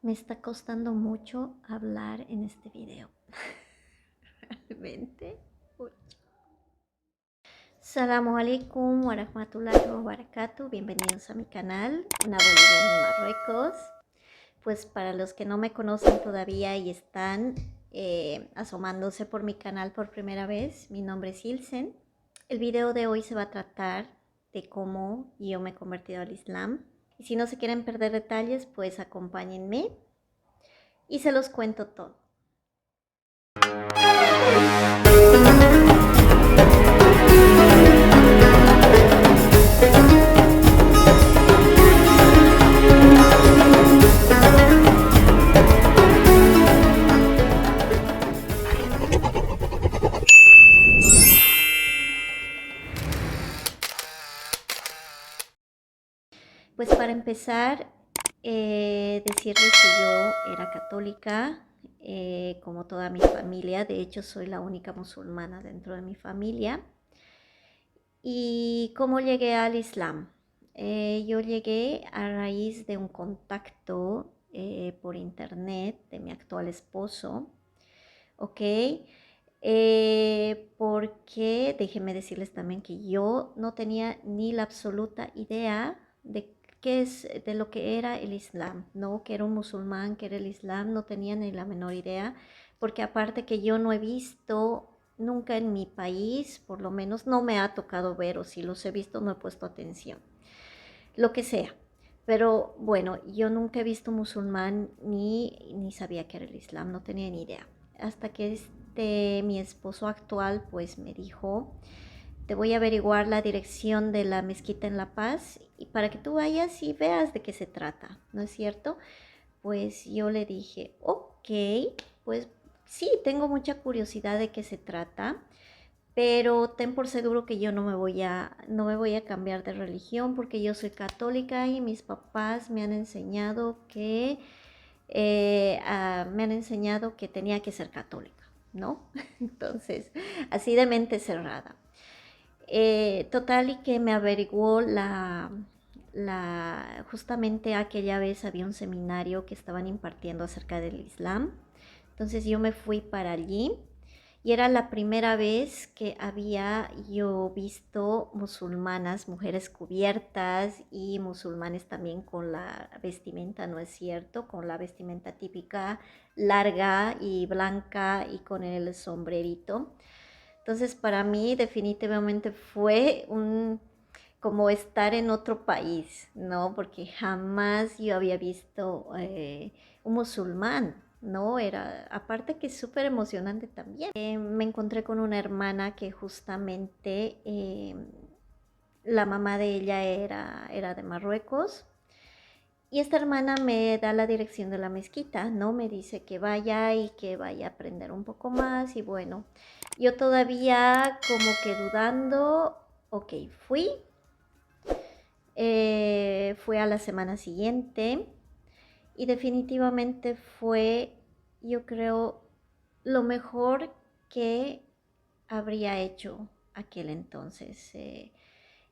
Me está costando mucho hablar en este video. Realmente mucho. Salamu alaikum wa rahmatullahi wa barakatuh. Bienvenidos a mi canal, una boliviana en Marruecos. Pues para los que no me conocen todavía y están asomándose por mi canal por primera vez, mi nombre es Ilsen. El video de hoy se va a tratar de cómo yo me he convertido al Islam. Y si no se quieren perder detalles, pues acompáñenme y se los cuento todo. Pues para empezar, decirles que yo era católica, como toda mi familia. De hecho, soy la única musulmana dentro de mi familia. ¿Y cómo llegué al Islam? Yo llegué a raíz de un contacto por internet de mi actual esposo, ¿ok? Porque déjenme decirles también que yo no tenía ni la absoluta idea de lo que era el Islam, ¿no? Que era un musulmán, que era el Islam, no tenía ni la menor idea, porque aparte que yo no he visto nunca en mi país, por lo menos no me ha tocado ver, o si los he visto no he puesto atención, lo que sea. Pero bueno, yo nunca he visto musulmán ni sabía que era el Islam, no tenía ni idea. Hasta que mi esposo actual pues me dijo, te voy a averiguar la dirección de la mezquita en La Paz y para que tú vayas y veas de qué se trata, ¿no es cierto? Pues yo le dije, ok, pues sí, tengo mucha curiosidad de qué se trata, pero ten por seguro que yo no me voy a cambiar de religión porque yo soy católica y mis papás me han enseñado que tenía que ser católica, ¿no? Entonces, así de mente cerrada. Total y que me averiguó justamente aquella vez había un seminario que estaban impartiendo acerca del Islam. Entonces yo me fui para allí y era la primera vez que había yo visto musulmanas, mujeres cubiertas y musulmanes también con la vestimenta, ¿no es cierto? Con la vestimenta típica larga y blanca y con el sombrerito. Entonces para mí definitivamente fue como estar en otro país, ¿no? Porque jamás yo había visto un musulmán, ¿no? Era, aparte que súper emocionante también. Me encontré con una hermana que justamente la mamá de ella era de Marruecos. Y esta hermana me da la dirección de la mezquita, ¿no? Me dice que vaya y que vaya a aprender un poco más. Y bueno, yo todavía como que dudando, ok, fui a la semana siguiente y definitivamente fue, yo creo, lo mejor que habría hecho aquel entonces.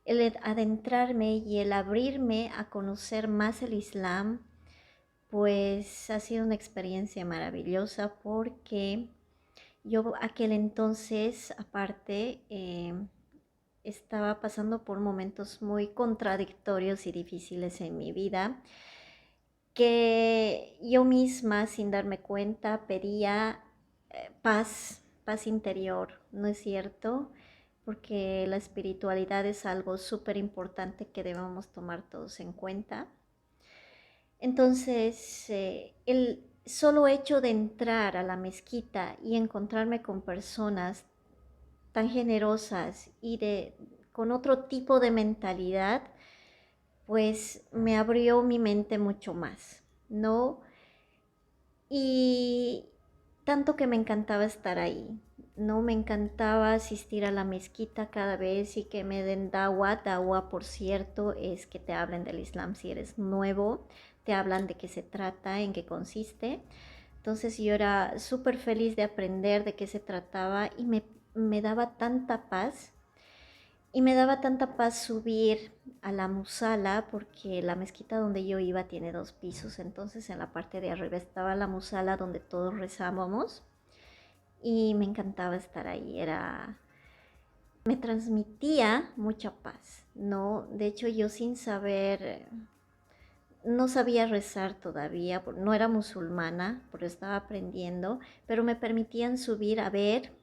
El adentrarme y el abrirme a conocer más el Islam, pues ha sido una experiencia maravillosa porque yo aquel entonces, aparte, estaba pasando por momentos muy contradictorios y difíciles en mi vida, que yo misma, sin darme cuenta, pedía paz interior, ¿no es cierto? Porque la espiritualidad es algo súper importante que debemos tomar todos en cuenta. Entonces, el solo hecho de entrar a la mezquita y encontrarme con personas tan generosas y con otro tipo de mentalidad, pues me abrió mi mente mucho más, ¿no? Y tanto que me encantaba estar ahí, ¿no? Me encantaba asistir a la mezquita cada vez y que me den dawa. Dawa, por cierto, es que te hablen del Islam si eres nuevo, te hablan de qué se trata, en qué consiste. Entonces yo era súper feliz de aprender de qué se trataba y me daba tanta paz. Y me daba tanta paz subir a la musala, porque la mezquita donde yo iba tiene 2 pisos, entonces en la parte de arriba estaba la musala donde todos rezábamos y me encantaba estar ahí, me transmitía mucha paz, ¿no? De hecho yo sin saber, no sabía rezar todavía, no era musulmana, pero estaba aprendiendo, pero me permitían subir a ver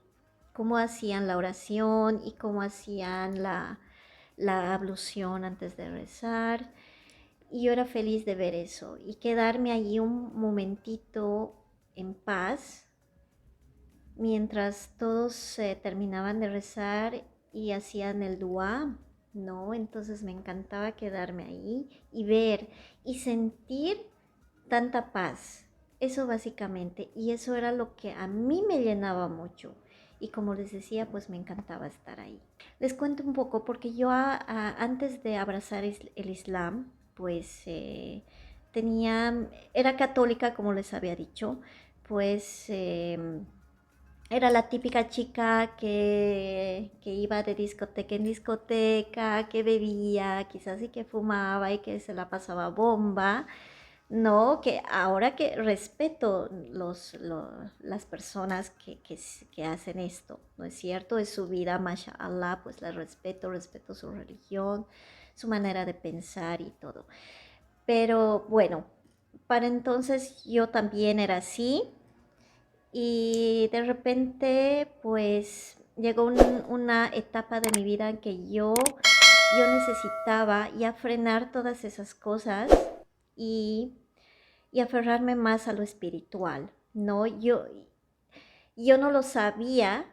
cómo hacían la oración y cómo hacían la ablución antes de rezar. Y yo era feliz de ver eso y quedarme allí un momentito en paz mientras todos terminaban de rezar y hacían el dua, ¿no? Entonces me encantaba quedarme ahí y ver y sentir tanta paz. Eso básicamente, y eso era lo que a mí me llenaba mucho. Y como les decía, pues me encantaba estar ahí. Les cuento un poco, porque yo antes de abrazar el Islam, pues era católica, como les había dicho, pues era la típica chica que iba de discoteca en discoteca, que bebía, quizás y que fumaba y que se la pasaba bomba. No, que ahora que respeto las personas que hacen esto, ¿no es cierto? Es su vida, mashallah, pues la respeto, respeto su religión, su manera de pensar y todo. Pero bueno, para entonces yo también era así y de repente pues llegó una etapa de mi vida en que yo necesitaba ya frenar todas esas cosas y aferrarme más a lo espiritual, ¿no? Yo no lo sabía,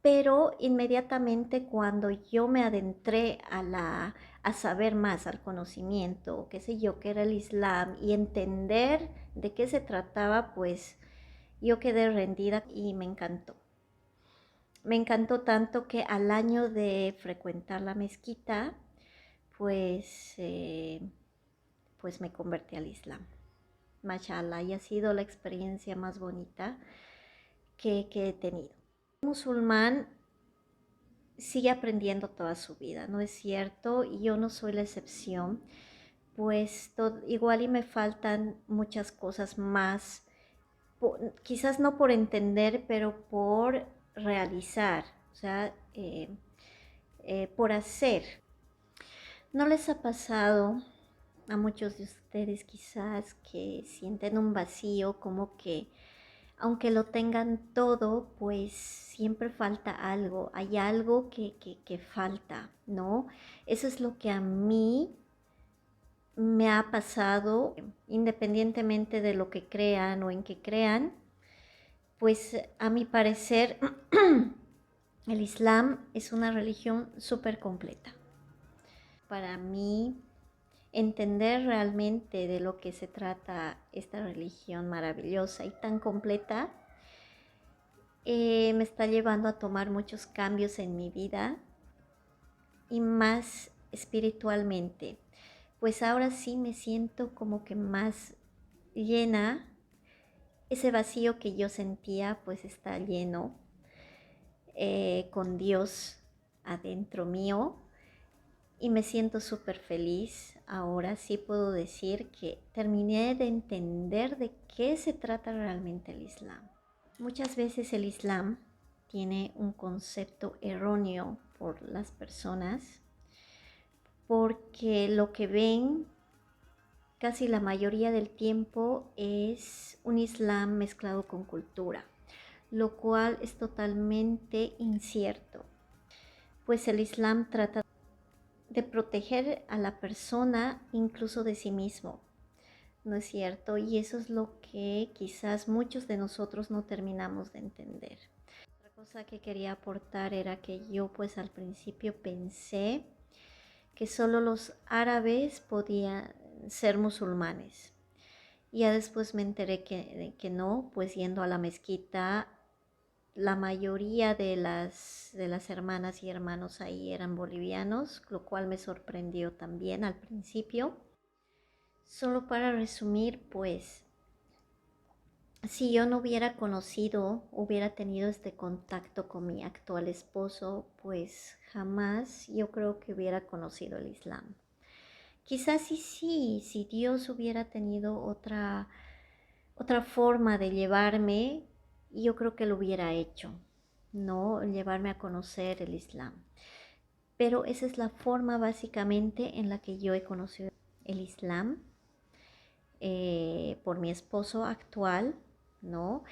pero inmediatamente cuando yo me adentré a saber más, al conocimiento, qué sé yo, qué era el Islam y entender de qué se trataba, pues yo quedé rendida y me encantó. Me encantó tanto que al año de frecuentar la mezquita, pues, pues me convertí al Islam. Mashallah, y ha sido la experiencia más bonita que he tenido. Un musulmán sigue aprendiendo toda su vida, ¿no es cierto? Y yo no soy la excepción, pues igual y me faltan muchas cosas más, quizás no por entender, pero por realizar, o sea, por hacer. ¿No les ha pasado a muchos de ustedes quizás que sienten un vacío, como que aunque lo tengan todo, pues siempre falta algo, hay algo que falta, ¿no? Eso es lo que a mí me ha pasado, independientemente de lo que crean o en que crean, pues a mi parecer el Islam es una religión súper completa. Para mí, entender realmente de lo que se trata esta religión maravillosa y tan completa, me está llevando a tomar muchos cambios en mi vida y más espiritualmente. Pues ahora sí me siento como que más llena. Ese vacío que yo sentía pues está lleno, con Dios adentro mío, y me siento súper feliz. Ahora sí puedo decir que terminé de entender de qué se trata realmente el Islam. Muchas veces el Islam tiene un concepto erróneo por las personas, porque lo que ven casi la mayoría del tiempo es un Islam mezclado con cultura, lo cual es totalmente incierto, pues el Islam trata de proteger a la persona incluso de sí mismo, ¿no es cierto? Y eso es lo que quizás muchos de nosotros no terminamos de entender. Otra cosa que quería aportar era que yo pues al principio pensé que solo los árabes podían ser musulmanes. Y ya después me enteré que no, pues yendo a la mezquita, la mayoría de las hermanas y hermanos ahí eran bolivianos, lo cual me sorprendió también al principio. Solo para resumir, pues si yo no hubiera conocido, hubiera tenido este contacto con mi actual esposo, pues jamás yo creo que hubiera conocido el Islam. Quizás sí, si Dios hubiera tenido otra forma de llevarme, yo creo que lo hubiera hecho, ¿no? Llevarme a conocer el Islam. Pero esa es la forma básicamente en la que yo he conocido el Islam, por mi esposo actual, ¿no?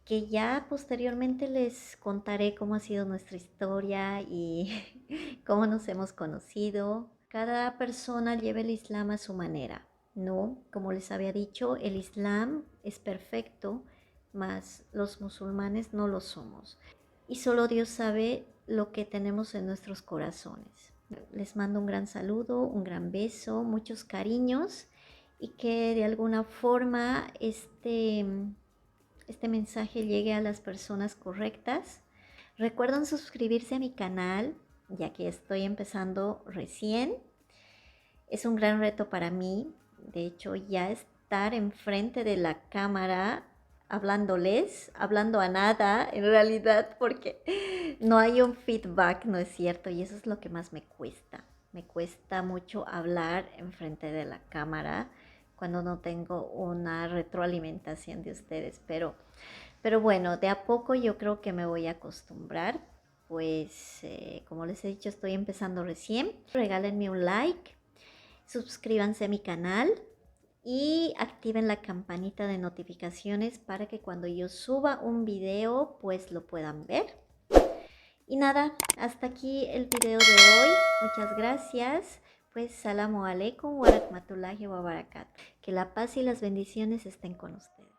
Que ya posteriormente les contaré cómo ha sido nuestra historia y cómo nos hemos conocido. Cada persona lleva el Islam a su manera, ¿no? Como les había dicho, el Islam es perfecto, mas los musulmanes no lo somos. Y solo Dios sabe lo que tenemos en nuestros corazones. Les mando un gran saludo, un gran beso, muchos cariños y que de alguna forma este mensaje llegue a las personas correctas. Recuerden suscribirse a mi canal, ya que estoy empezando recién. Es un gran reto para mí, de hecho, ya estar enfrente de la cámara hablándoles, hablando a nada, en realidad, porque no hay un feedback, ¿no es cierto? Y eso es lo que más me cuesta. Me cuesta mucho hablar enfrente de la cámara cuando no tengo una retroalimentación de ustedes, pero bueno, de a poco yo creo que me voy a acostumbrar. Pues como les he dicho, estoy empezando recién. Regálenme un like, suscríbanse a mi canal y activen la campanita de notificaciones para que cuando yo suba un video pues lo puedan ver. Y nada, hasta aquí el video de hoy. Muchas gracias. Pues salamu alaikum wa rahmatullahi wa barakatuh. Que la paz y las bendiciones estén con ustedes.